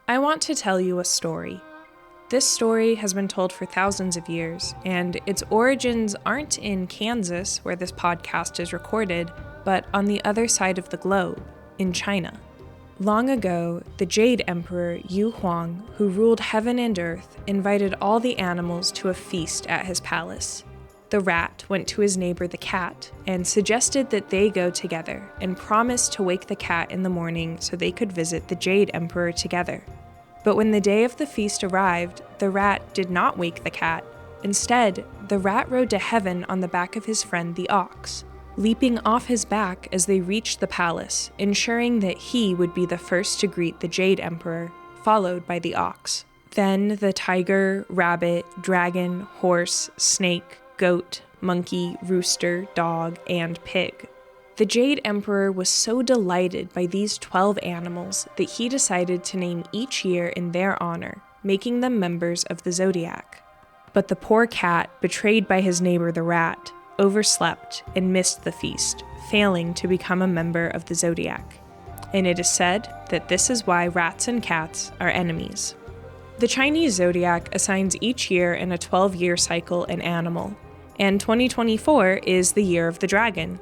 I want to tell you a story. This story has been told for thousands of years, and its origins aren't in Kansas, where this podcast is recorded, but on the other side of the globe, in China. Long ago, the Jade Emperor Yu Huang, who ruled heaven and earth, invited all the animals to a feast at his palace. The rat went to his neighbor the cat and suggested that they go together and promised to wake the cat in the morning so they could visit the Jade Emperor together. But when the day of the feast arrived, the rat did not wake the cat. Instead, the rat rode to heaven on the back of his friend the ox, leaping off his back as they reached the palace, ensuring that he would be the first to greet the Jade Emperor, followed by the ox. Then the tiger, rabbit, dragon, horse, snake, goat, monkey, rooster, dog, and pig. The Jade Emperor was so delighted by these 12 animals that he decided to name each year in their honor, making them members of the Zodiac. But the poor cat, betrayed by his neighbor the rat, overslept and missed the feast, failing to become a member of the Zodiac. And it is said that this is why rats and cats are enemies. The Chinese Zodiac assigns each year in a 12-year cycle an animal, and 2024 is the year of the dragon.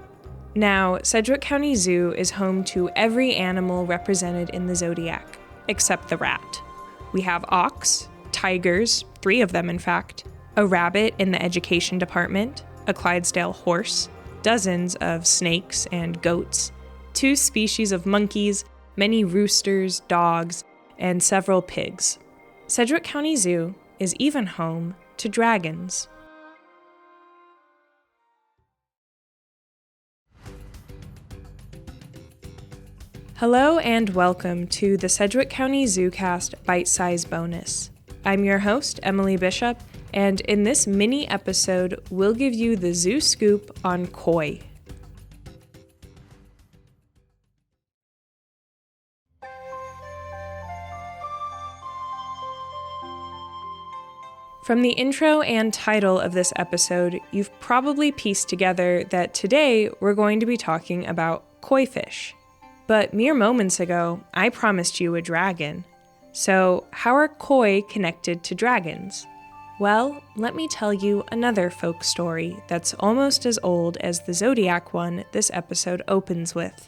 Now, Sedgwick County Zoo is home to every animal represented in the Zodiac, except the rat. We have ox, tigers, 3 of them in fact, a rabbit in the education department, a Clydesdale horse, dozens of snakes and goats, 2 species of monkeys, many roosters, dogs, and several pigs. Sedgwick County Zoo is even home to dragons. Hello and welcome to the Sedgwick County ZooCast Bitesize bonus. I'm your host, Emily Bishop, and in this mini episode, we'll give you the zoo scoop on koi. From the intro and title of this episode, you've probably pieced together that today we're going to be talking about koi fish. But mere moments ago, I promised you a dragon. So how are koi connected to dragons? Well, let me tell you another folk story that's almost as old as the Zodiac one this episode opens with.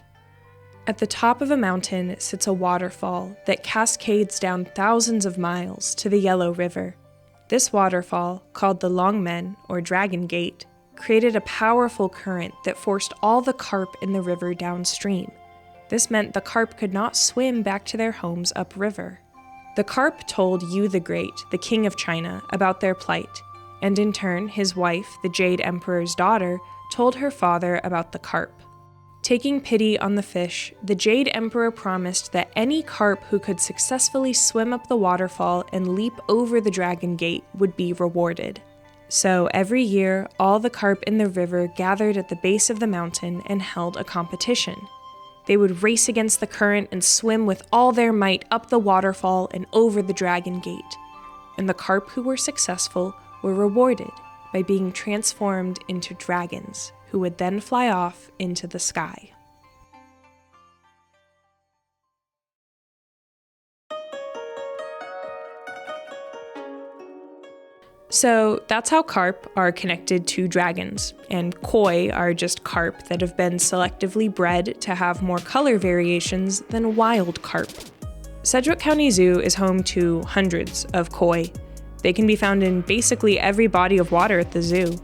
At the top of a mountain sits a waterfall that cascades down thousands of miles to the Yellow River. This waterfall, called the Longmen, or Dragon Gate, created a powerful current that forced all the carp in the river downstream. This meant the carp could not swim back to their homes upriver. The carp told Yu the Great, the king of China, about their plight, and in turn, his wife, the Jade Emperor's daughter, told her father about the carp. Taking pity on the fish, the Jade Emperor promised that any carp who could successfully swim up the waterfall and leap over the Dragon Gate would be rewarded. So every year, all the carp in the river gathered at the base of the mountain and held a competition. They would race against the current and swim with all their might up the waterfall and over the Dragon Gate. And the carp who were successful were rewarded by being transformed into dragons, who would then fly off into the sky. So that's how carp are connected to dragons, and koi are just carp that have been selectively bred to have more color variations than wild carp. Sedgwick County Zoo is home to hundreds of koi. They can be found in basically every body of water at the zoo,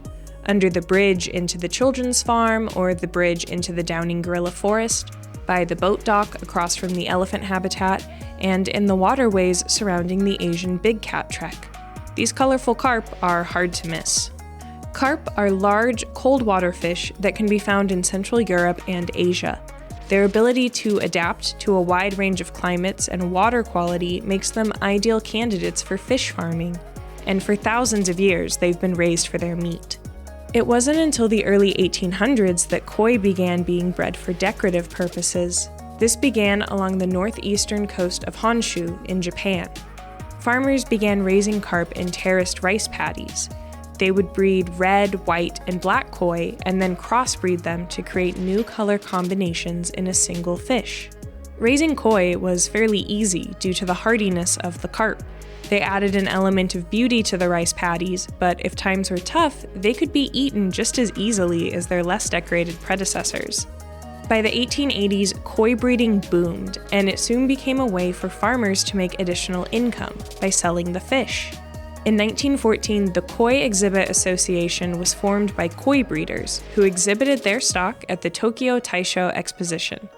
under the bridge into the children's farm or the bridge into the Downing Gorilla Forest, by the boat dock across from the elephant habitat, and in the waterways surrounding the Asian big cat trek. These colorful carp are hard to miss. Carp are large, cold-water fish that can be found in Central Europe and Asia. Their ability to adapt to a wide range of climates and water quality makes them ideal candidates for fish farming, and for thousands of years they've been raised for their meat. It wasn't until the early 1800s that koi began being bred for decorative purposes. This began along the northeastern coast of Honshu in Japan. Farmers began raising carp in terraced rice paddies. They would breed red, white, and black koi and then crossbreed them to create new color combinations in a single fish. Raising koi was fairly easy due to the hardiness of the carp. They added an element of beauty to the rice paddies, but if times were tough, they could be eaten just as easily as their less decorated predecessors. By the 1880s, koi breeding boomed, and it soon became a way for farmers to make additional income by selling the fish. In 1914, the Koi Exhibit Association was formed by koi breeders who exhibited their stock at the Tokyo Taisho Exposition.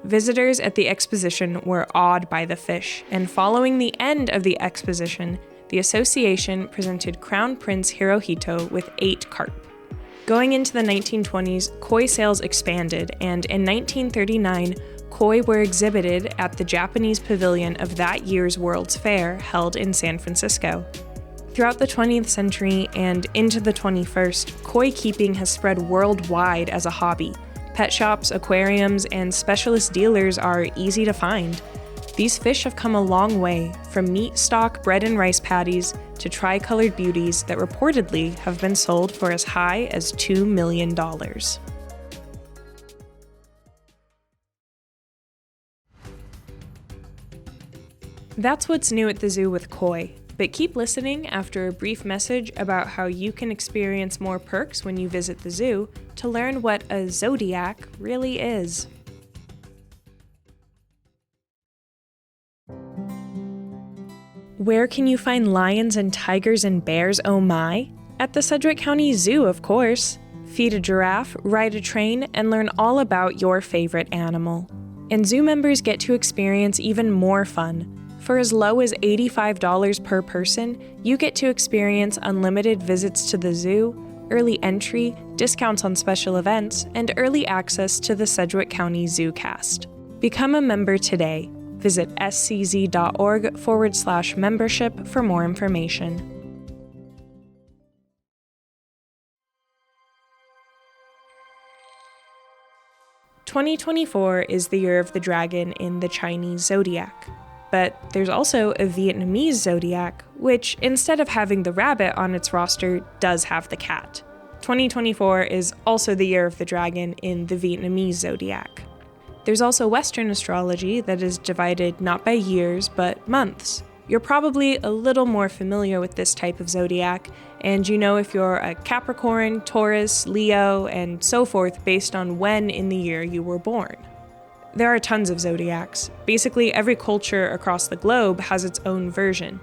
Visitors at the exposition were awed by the fish, and following the end of the exposition, the association presented Crown Prince Hirohito with 8 carp. Going into the 1920s, koi sales expanded, and in 1939, koi were exhibited at the Japanese pavilion of that year's World's Fair held in San Francisco. Throughout the 20th century and into the 21st, koi keeping has spread worldwide as a hobby. Pet shops, aquariums, and specialist dealers are easy to find. These fish have come a long way, from meat stock bread and rice paddies to tri-colored beauties that reportedly have been sold for as high as $2 million. That's what's new at the zoo with koi. But keep listening after a brief message about how you can experience more perks when you visit the zoo to learn what a Zodiac really is. Where can you find lions and tigers and bears, oh my? At the Sedgwick County Zoo, of course. Feed a giraffe, ride a train, and learn all about your favorite animal. And zoo members get to experience even more fun. For as low as $85 per person, you get to experience unlimited visits to the zoo, early entry, discounts on special events, and early access to the Sedgwick County ZooCast. Become a member today. Visit scz.org/membership for more information. "2024 is the year of the dragon in the Chinese zodiac. But there's also a Vietnamese zodiac, which, instead of having the rabbit on its roster, does have the cat. 2024 is also the year of the dragon in the Vietnamese zodiac. There's also Western astrology that is divided not by years, but months. You're probably a little more familiar with this type of zodiac, and you know if you're a Capricorn, Taurus, Leo, and so forth based on when in the year you were born. There are tons of zodiacs. Basically, every culture across the globe has its own version.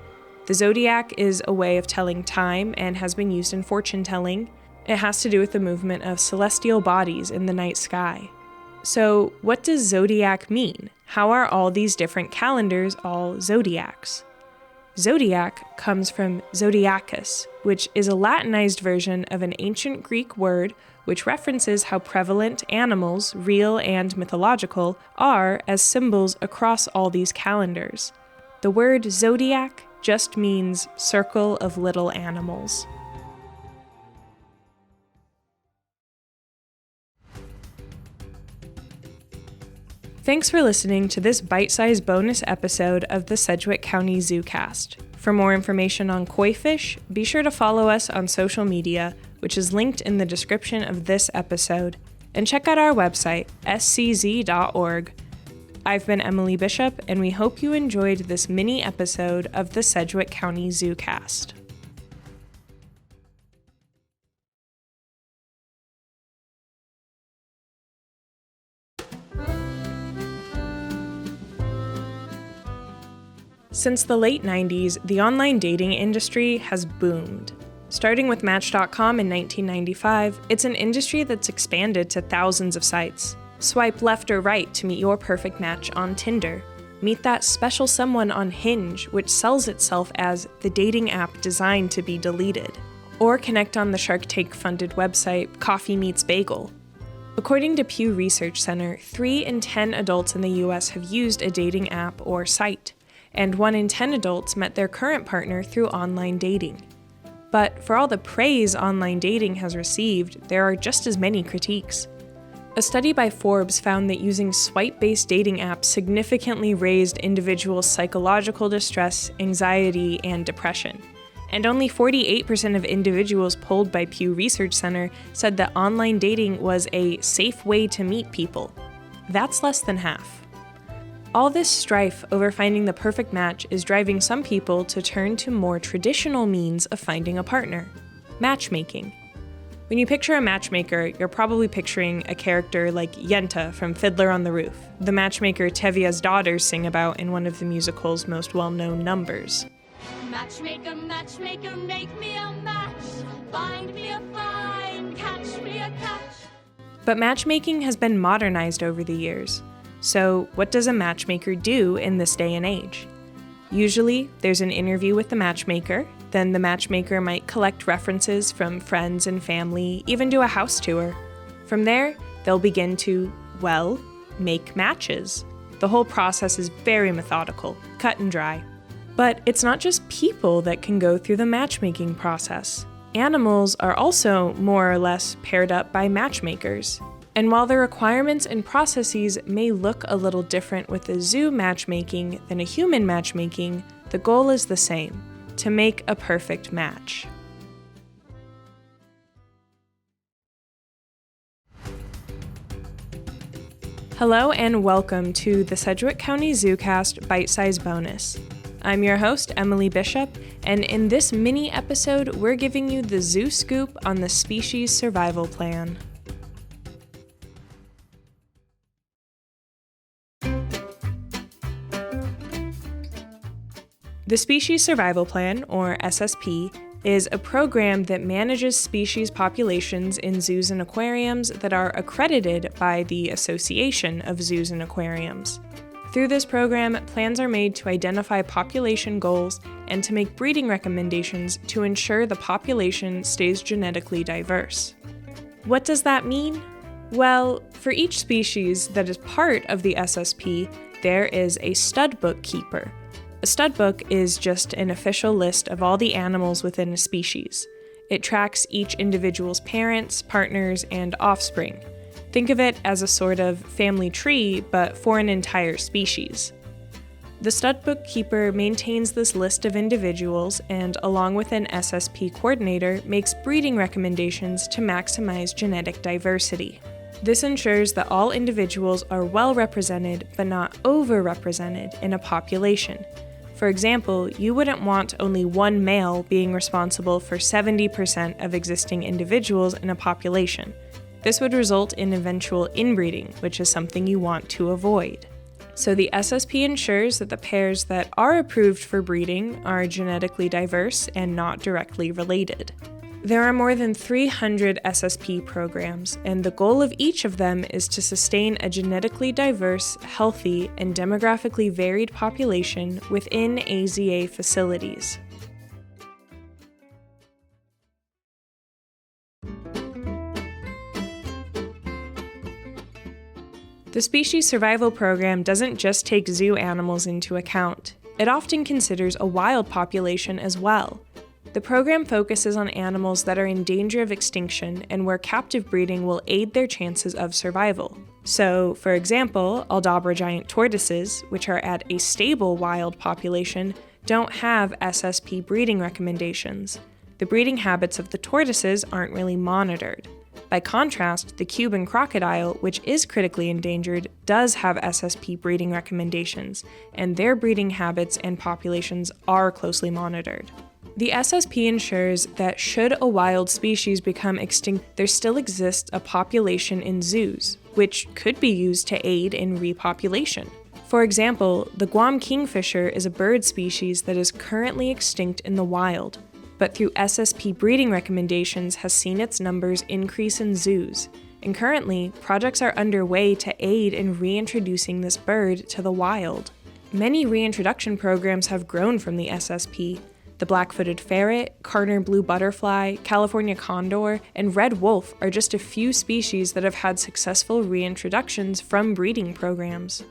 The zodiac is a way of telling time and has been used in fortune telling. It has to do with the movement of celestial bodies in the night sky. So, what does zodiac mean? How are all these different calendars all zodiacs? Zodiac comes from zodiacus, which is a Latinized version of an ancient Greek word which references how prevalent animals, real and mythological, are as symbols across all these calendars. The word zodiac just means circle of little animals. Thanks for listening to this bite-sized bonus episode of the Sedgwick County ZooCast. For more information on koi fish, be sure to follow us on social media, which is linked in the description of this episode, and check out our website, scz.org. I've been Emily Bishop, and we hope you enjoyed this mini episode of the Sedgwick County ZooCast. Since the late 90s, the online dating industry has boomed. Starting with Match.com in 1995, it's an industry that's expanded to thousands of sites. Swipe left or right to meet your perfect match on Tinder. Meet that special someone on Hinge, which sells itself as the dating app designed to be deleted. Or connect on the Shark Tank-funded website Coffee Meets Bagel. According to Pew Research Center, 3 in 10 adults in the US have used a dating app or site, and 1 in 10 adults met their current partner through online dating. But for all the praise online dating has received, there are just as many critiques. A study by Forbes found that using swipe-based dating apps significantly raised individuals' psychological distress, anxiety, and depression. And only 48% of individuals polled by Pew Research Center said that online dating was a safe way to meet people. That's less than half. All this strife over finding the perfect match is driving some people to turn to more traditional means of finding a partner: matchmaking. When you picture a matchmaker, you're probably picturing a character like Yenta from Fiddler on the Roof, the matchmaker Tevia's daughters sing about in one of the musical's most well-known numbers. Matchmaker, matchmaker, make me a match. Find me a find, catch me a catch. But matchmaking has been modernized over the years. So what does a matchmaker do in this day and age? Usually, there's an interview with the matchmaker, then the matchmaker might collect references from friends and family, even do a house tour. From there, they'll begin to, well, make matches. The whole process is very methodical, cut and dry. But it's not just people that can go through the matchmaking process. Animals are also more or less paired up by matchmakers. And while the requirements and processes may look a little different with a zoo matchmaking than a human matchmaking, the goal is the same: to make a perfect match. Hello and welcome to the Sedgwick County ZooCast Bite-Size Bonus. I'm your host, Emily Bishop, and in this mini episode, we're giving you the zoo scoop on the species survival plan. The Species Survival Plan, or SSP, is a program that manages species populations in zoos and aquariums that are accredited by the Association of Zoos and Aquariums. Through this program, plans are made to identify population goals and to make breeding recommendations to ensure the population stays genetically diverse. What does that mean? Well, for each species that is part of the SSP, there is a stud book keeper. A stud book is just an official list of all the animals within a species. It tracks each individual's parents, partners, and offspring. Think of it as a sort of family tree, but for an entire species. The stud book keeper maintains this list of individuals and, along with an SSP coordinator, makes breeding recommendations to maximize genetic diversity. This ensures that all individuals are well represented, but not overrepresented in a population. For example, you wouldn't want only one male being responsible for 70% of existing individuals in a population. This would result in eventual inbreeding, which is something you want to avoid. So the SSP ensures that the pairs that are approved for breeding are genetically diverse and not directly related. There are more than 300 SSP programs, and the goal of each of them is to sustain a genetically diverse, healthy, and demographically varied population within AZA facilities. The Species Survival Program doesn't just take zoo animals into account. It often considers a wild population as well. The program focuses on animals that are in danger of extinction and where captive breeding will aid their chances of survival. So, for example, Aldabra giant tortoises, which are at a stable wild population, don't have SSP breeding recommendations. The breeding habits of the tortoises aren't really monitored. By contrast, the Cuban crocodile, which is critically endangered, does have SSP breeding recommendations, and their breeding habits and populations are closely monitored. The SSP ensures that should a wild species become extinct, there still exists a population in zoos, which could be used to aid in repopulation. For example, the Guam kingfisher is a bird species that is currently extinct in the wild, but through SSP breeding recommendations has seen its numbers increase in zoos, and currently, projects are underway to aid in reintroducing this bird to the wild. Many reintroduction programs have grown from the SSP. The black-footed ferret, Carter blue butterfly, California condor, and red wolf are just a few species that have had successful reintroductions from breeding programs.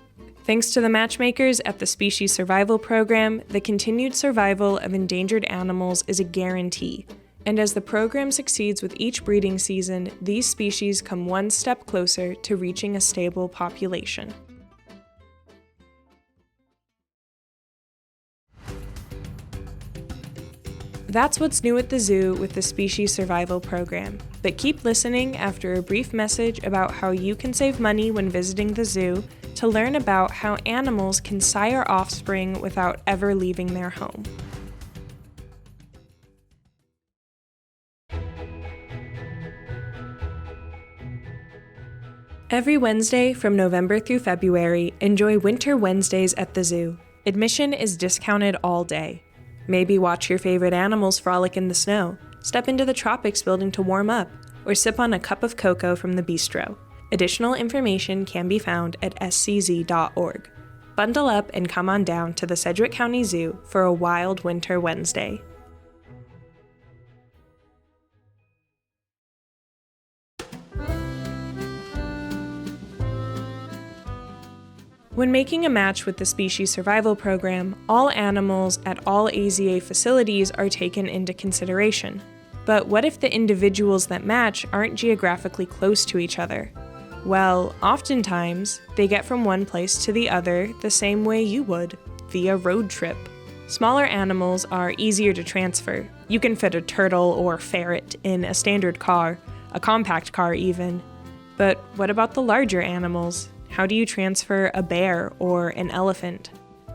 Thanks to the matchmakers at the Species Survival Program, the continued survival of endangered animals is a guarantee. And as the program succeeds with each breeding season, these species come one step closer to reaching a stable population. That's what's new at the zoo with the Species Survival Program. But keep listening after a brief message about how you can save money when visiting the zoo, to learn about how animals can sire offspring without ever leaving their home. Every Wednesday from November through February, enjoy Winter Wednesdays at the zoo. Admission is discounted all day. Maybe watch your favorite animals frolic in the snow, step into the tropics building to warm up, or sip on a cup of cocoa from the bistro. Additional information can be found at scz.org. Bundle up and come on down to the Sedgwick County Zoo for a wild Winter Wednesday. When making a match with the Species Survival Program, all animals at all AZA facilities are taken into consideration. But what if the individuals that match aren't geographically close to each other? Well, oftentimes, they get from one place to the other the same way you would, via road trip. Smaller animals are easier to transfer. You can fit a turtle or ferret in a standard car, a compact car even. But what about the larger animals? How do you transfer a bear or an elephant?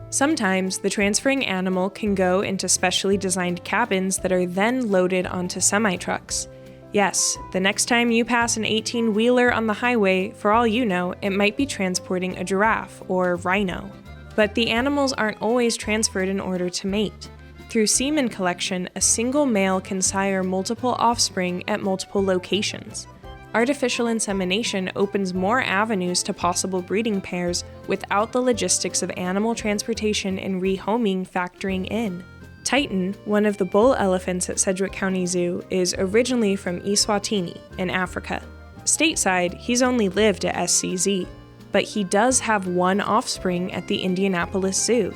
Sometimes the transferring animal can go into specially designed cabins that are then loaded onto semi-trucks. Yes, the next time you pass an 18-wheeler on the highway, for all you know, it might be transporting a giraffe or rhino. But the animals aren't always transferred in order to mate. Through semen collection, a single male can sire multiple offspring at multiple locations. Artificial insemination opens more avenues to possible breeding pairs without the logistics of animal transportation and rehoming factoring in. Titan, one of the bull elephants at Sedgwick County Zoo, is originally from Eswatini in Africa. Stateside, he's only lived at SCZ, but he does have one offspring at the Indianapolis Zoo.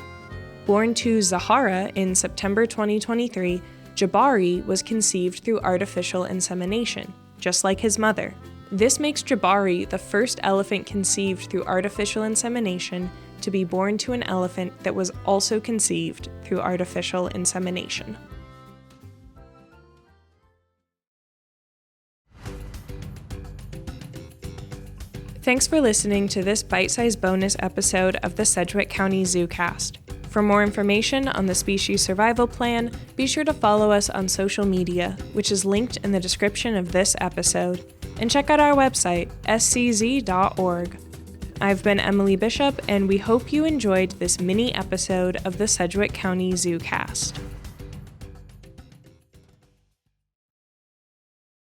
Born to Zahara in September 2023, Jabari was conceived through artificial insemination, just like his mother. This makes Jabari the first elephant conceived through artificial insemination to be born to an elephant that was also conceived through artificial insemination. Thanks for listening to this bite-sized bonus episode of the Sedgwick County ZooCast. For more information on the Species Survival Plan, be sure to follow us on social media, which is linked in the description of this episode, and check out our website, scz.org. I've been Emily Bishop, and we hope you enjoyed this mini episode of the Sedgwick County ZooCast.